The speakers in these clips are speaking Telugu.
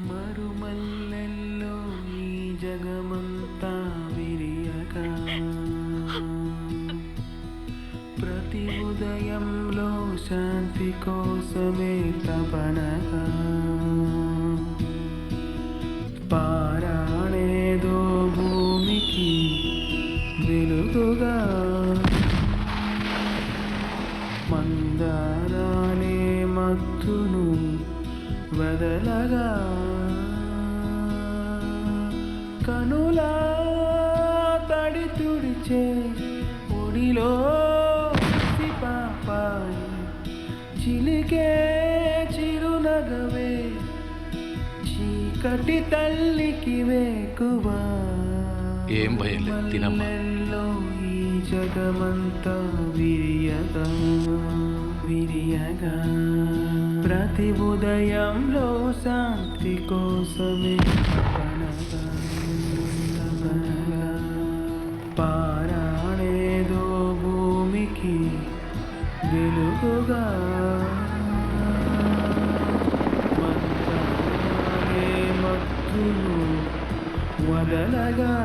మరుమల్లెల్లో ఈ జగమంతా విరియగా ప్రతి ఉదయంలో శాంతి కోసమే తపనగా పారాణేదో భూమికి వెలుగుగా మందారాలే మత్తును వదలగా కనులా తడి తుడిచే ఒడిలో పాపాయి చిలికే చిరునగవే చీకటి తల్లికి వేకువా ఏం భయం లేదు తినమ్మా ఈ జగమంతా విరియగా విరియగా ప్రతి ఉదయంలో శాంతి కోసమే తపనగా తపనగా పారాణేదో భూమికి వెలుగుగా మంత్రాలే మత్తును వదలగా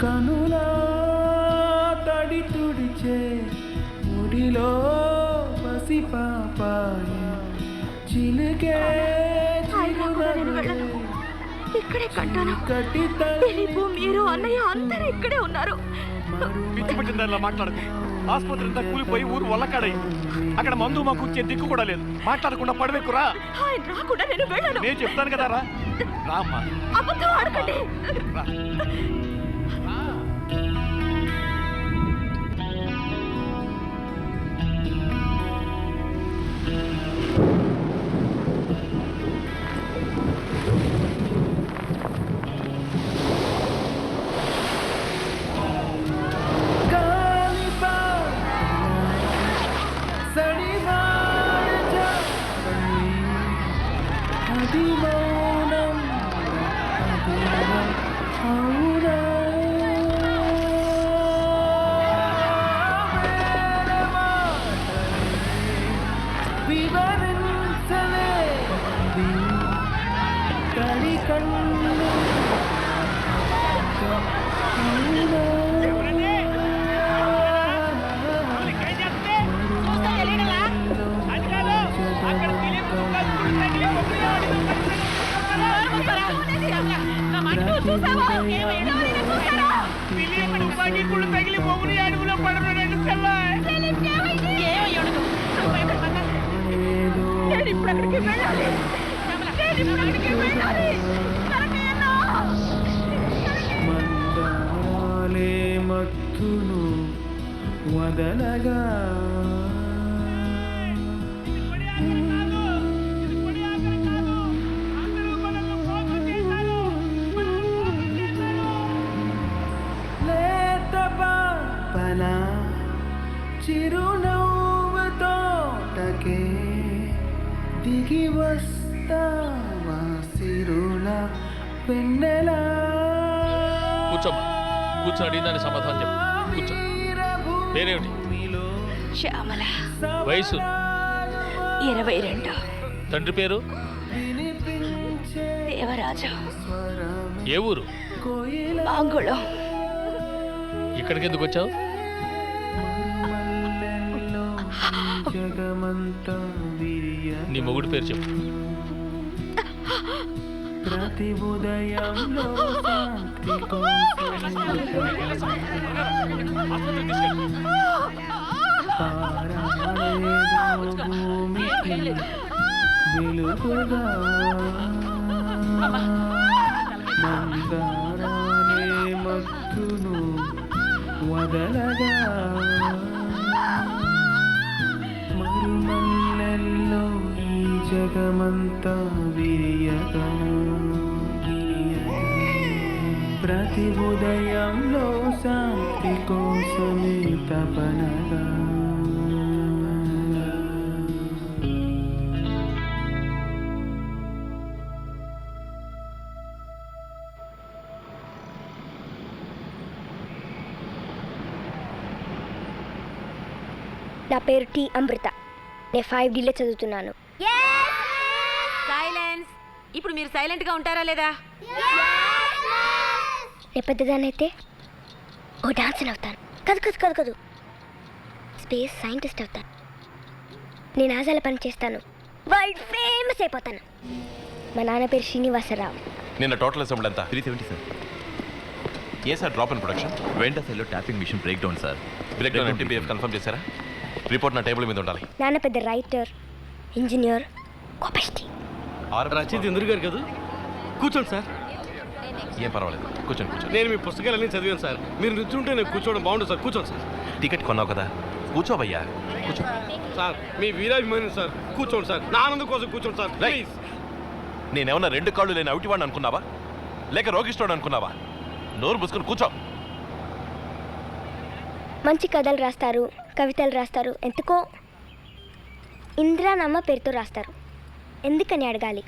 కనులా తడి తుడిచే ముడిలో పసిపాపాయి చిలికే ఇక్కడే కట్టాను. దిలీపు, మీరు, అన్నయ్య అందరూ ఇక్కడే ఉన్నారు. పిచ్చి పట్టిన దానిలా మాట్లాడకు. ఆసుపత్రి అంతా కూలిపోయి ఊరు వల్లకాడయి అక్కడ మందు మాకు వచ్చే దిక్కు కూడా లేదు. మాట్లాడకుండా పడవేకురా. ఆయన రాకుండా నేను వెళ్ళను. నేను చెప్తాను కదా రా రామ్మా. అబద్ధం ఆడకండి. మందారాలే మత్తును వదలగా లేత పాపన చిరునవ్వుతోటకే దిగి వస్తావా సిరుల వెన్నెలా. కూర్చోమ్మా, కూర్చొని అడిగిందని సమాధానం చెప్పు. కూర్చో. పేరేమిటి? శ్యామల. వయసు? 22. తండ్రి పేరు? దేవరాజు. ఏ ఊరు? ఆంగుళం. ఇక్కడికి ఎందుకు వచ్చావు? నీ మొగుడు పేరు చెప్పు. ప్రతి ఉదయంలో భూమికి వెలుగుగా మందారాలే మత్తును వదలగా మరుమల్లెల్లో ఈ జగమంతా విరియగా ప్రతి ఉదయంలో శాంతి కోసమే తపనగా. నా పేరు టి అమృత. నేను 5Dలో చదువుతున్నాను. ఇప్పుడు మీరు సైలెంట్ గా ఉంటారా లేదా? నేను పెద్దదానైతే ఓ డాన్సర్ అవుతాను. కదు స్పేస్ సైంటిస్ట్ అవుతాను. నేను ఆజాల పని చేస్తాను. వరల్డ్ ఫేమస్ అయిపోతాను. మా నాన్న పేరు శ్రీనివాసరావు. నిన్న టోటల్ అసెంబ్లీ ఎంత? 370 సార్. ఏ సార్ డ్రాప్ ఇన్ ప్రొడక్షన్? వెంటసెల్లో tapping machine break down sir. Break down NTPF confirm చేశారా? రిపోర్ట్ నా టేబుల్ మీద ఉండాలి. నాన్న పెద్ద రైటర్, ఇంజనీర్, కోపష్టి. రచయిత ఇంద్రు గారు కదా, కూర్చోండి సార్. ఏం పర్వాలేదు, కూర్చోండి. నేను మీ పుస్తకాలన్నీ చదివాను సార్. మీరు నిల్చుంటే నేను కూర్చోవడం బాగుంటుంది సార్. కూర్చోండి సార్. టికెట్ కొన్నావు కదా, కూర్చోబయ్యా, కూర్చో. సార్ మీ వీరాభిమాని సార్. కూర్చోండి సార్. నా ఆనందం కోసం కూర్చోండి సార్ ప్లీజ్. నేనేమన్నా 2 కాళ్ళు లేని అవిటివాడిని అనుకున్నావా, లేక రోగిష్టోడు అనుకున్నావా? నోరు పుసుకొని కూర్చో. మంచి కథలు రాస్తారు, కవితలు రాస్తారు. ఎందుకో ఇందిరానమ్మ పేరుతో రాస్తారు. ఎందుకని అడగాలి?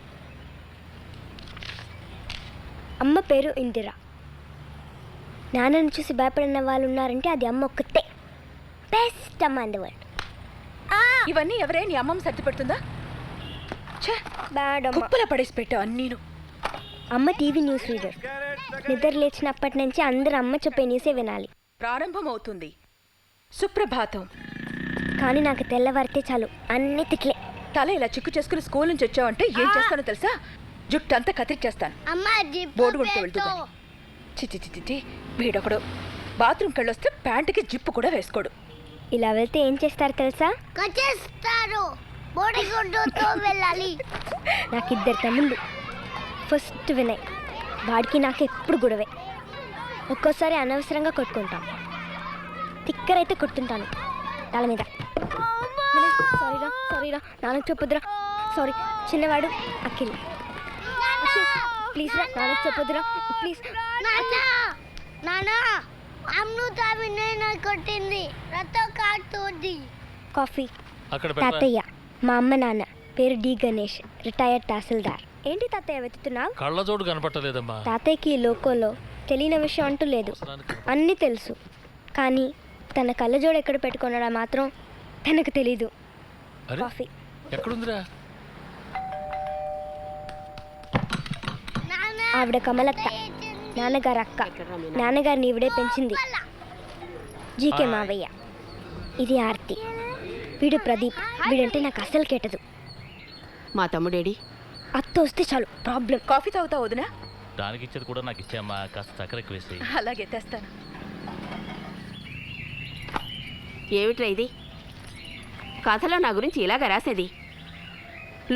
అమ్మ పేరు ఇందిర. నాన్నను చూసి భయపడిన వాళ్ళు ఉన్నారంటే అది అమ్మ ఒక్కతే. బెస్ట్ అమ్మ ఇన్ ది వరల్డ్. ఇవన్నీ ఎవరే నీ అమ్మమ్మ సర్ది పెడుతుందా? బ్యాడ్ అమ్మ. కుప్పల పడేసి పెట్టావు అన్నీను. అమ్మ టీవీ న్యూస్ రీడర్. నిద్ర లేచినప్పటి నుంచి అందరూ అమ్మ చెప్పే న్యూసే వినాలి. ప్రారంభమవుతుంది సుప్రభాతం. కానీ నాకు తెల్లవారితే చాలు అన్ని తిట్లే. తల ఇలా చిక్కు చేసుకుని స్కూల్ నుంచి వచ్చావంటే ఏం చేస్తానో తెలుసా? జుట్టంతా కత్తిరిచేస్తాను. బోర్డు కొడుతూ వెళ్తుంది. చిచి వీడొకడు బాత్రూమ్కి వెళ్ళొస్తే ప్యాంటుకి జిప్పు కూడా వేసుకోడు. ఇలా వెళ్తే ఏం చేస్తారు తెలుసా? వెళ్ళాలి. నాకు 2 తమ్ముళ్ళు. ఫస్ట్ వినయ్. వాడికి నాకు ఎప్పుడు గొడవే. ఒక్కోసారి అనవసరంగా కొట్టుకుంటాం. తిక్కరైతే కొట్టుకుంటాను తల మీద. సారీరా నాన్నకు చెప్పొద్దురా. సారీ. చిన్నవాడు అఖిల్. ప్లీజ్ రా, నాన్నకు చెప్పొద్దురా ప్లీజ్. కొట్టింది కాఫీ. అక్కడ తాతయ్య మా అమ్మ నాన్న పేరు డి గణేష్, రిటైర్డ్ తహసీల్దార్. ఏంటి తాతయ్య వెతుకుతున్నావు? కళ్ళజోడు కనపట్టలేదమ్మా. తాతయ్యకి ఈ లోకంలో తెలియని విషయం అంటూ లేదు. అన్నీ తెలుసు, కానీ తన కళ్ళజోడు ఎక్కడ పెట్టుకున్నాడా మాత్రం తనకు తెలీదు. అరే, కాఫీ. ఎక్కడుందిరా? ఆవిడ కమలత్త, నాన్నగారు అక్క. నాన్నగారిని ఈవిడే పెంచింది. జీకే మావయ్య. ఇది ఆర్తి. వీడు ప్రదీప్. వీడంటే నాకు అస్సలు కెట్టదు. మా తమ్ముడేడి? అత్త వస్తే చాలు ప్రాబ్లం. కాఫీ తాగుతావు వదినా? దానికి ఇచ్చేది కూడా నాకు ఇచ్చామ్మా. కాస్త చక్కెర ఎక్కువ వేసి. అలాగే తెస్తాను. ఏమిట్రా ఇది? కథలో నా గురించి ఇలాగా రాసేది?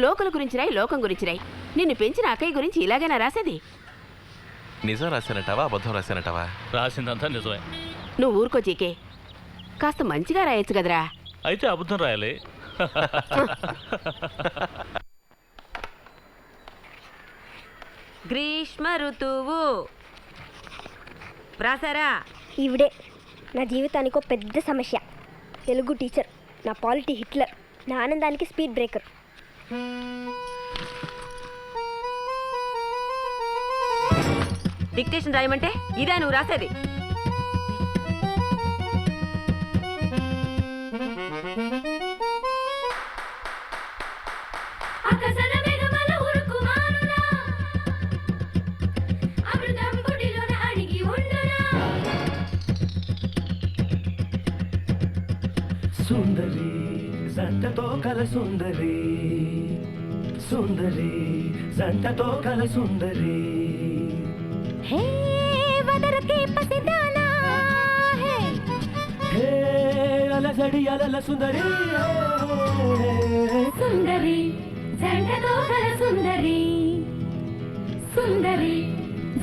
లోకల గురించి రాయి, లోకం గురించి రాయి. నిన్ను పెంచిన అక్కయ్య గురించి ఇలాగైనా రాసేది? నిజం రాశానంటావా, అబద్ధం రాశానంటావా? రాసిందంతా నిజమే. నువ్వు ఊరుకో జీకే. కాస్త మంచిగా రాయొచ్చు కదరా. అయితే అబద్ధం రాయాలి. గ్రీష్మ ఋతువు రాసారా? ఈవిడే నా జీవితానికి ఒక పెద్ద సమస్య. తెలుగు టీచర్, నా పాలిటీ హిట్లర్, నా ఆనందానికి స్పీడ్ బ్రేకర్. డిక్టేషన్ రాయమంటే ఇదే నువ్వు రాసేది? సుందరి జంటతో కల సుందరి, సుందరి జంటతో కల సుందరి. హే వదరకే పసిదానా, హే అలజడి అలల సుందరి. సుందరి జంటతో కల సుందరి, సుందరి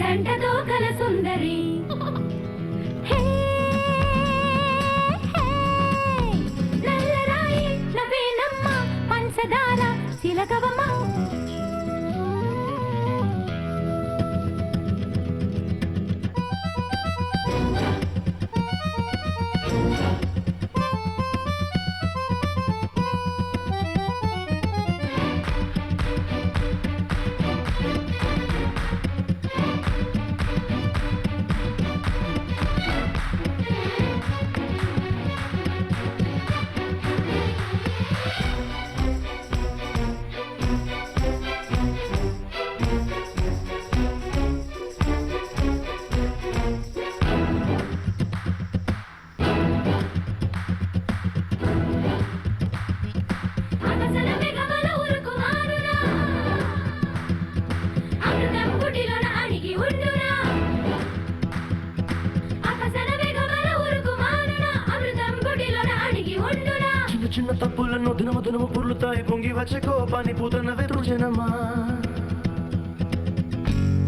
జంటతో కల సుందరి. నల్లరాయి నవేనమ్మ పంచదార చిలకవమ్మ. దినము పుర్లుతాయి పొంగి వచ్చే కోపాన్ని పూతన్న వెతుజనమా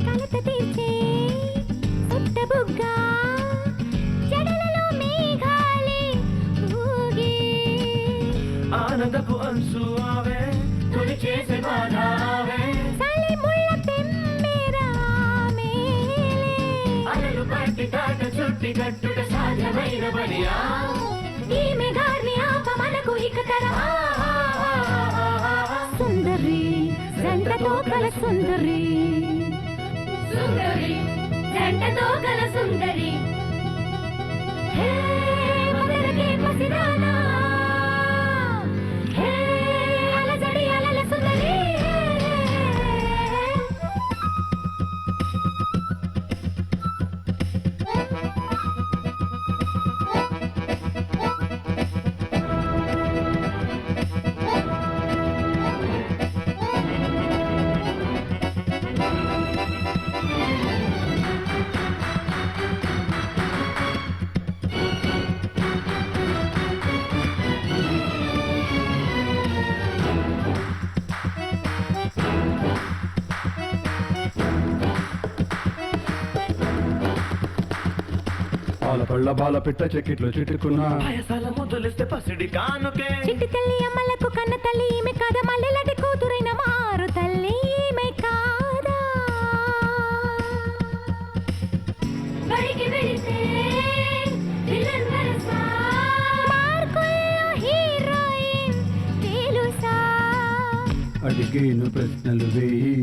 కలత తీర్చే సుట్టబుగ్గ జడలలో మేఘాలే ఊగే ఆనందపు అంచు ఆవే తొలి చేసే బాధ ఆవే సాలి ముళ్ళ తెమ్మెరామే అలలు పట్టి తాట చుట్టి కట్టుట సాధ్యమైన బలియా ఈ మేఘాన్ని ఆప మనకు ఇక తరమా సుందరి జంటతో కల సుందరి సుందరి జంటతో కల సుందరి హే మదరకే పసిదానా హే అలజడి అలల సుందరి పాలపళ్ళ బాల పిట్ట చెక్కిట్లో చిట్టుకున్నా పాయసాల ముద్దులిస్తే పసిడి కానుకే చిట్టి తల్లి అమ్మలకు కన్న తల్లి ఈమె కాదా మల్లెలాంటి కూతురైన మారు తల్లి ఈమె కాదా బడికి వెళితే విలన్ వరసా మార్కుల్లో హీరోయిన్ తెలుసా అడిగిన ప్రశ్నలు వేయి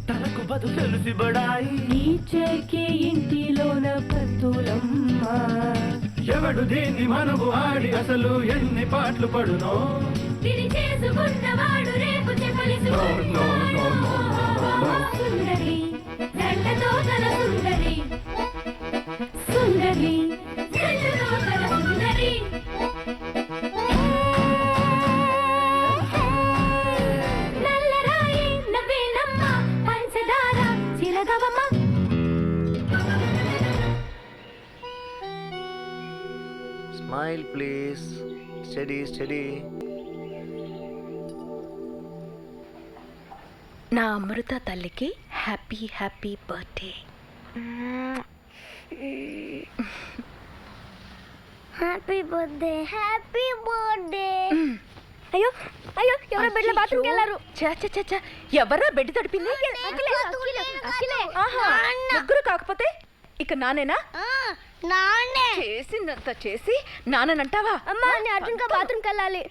తనకు బదు తెలిసి బడాయి టీచర్కి ఇంటిలోన పత్తులమ్మ ఎవడు దీన్ని మనవు ఆడి అసలు ఎన్ని పాటలు పడునో తిరి చేసుకున్నవాడు రేపు చెప్పలిసు సుందరి జంటతో కల సుందరి సుందరి జంటతో కల సుందరి నల్లరాయి నవ్వేనమ్మ పంచదార చిలగవమ్మ స్మైల్ ప్లీజ్ స్టడీ నా అమృత తల్లికి happy happy birthday happy birthday happy birthday అయ్యో అయ్యో ఎవరో బెడ్ల బాత్రూమ్కి వెళ్ళారు ఎవర్రా బెడ్ తడిపింది ఆహా, ముగ్గురు కాకపోతే ఇక నానేనా నాన్నే చేసిందంత చేసి నానంటావా అమ్మా నేను అర్జున్గా బాత్రూమ్కి వెళ్ళాలి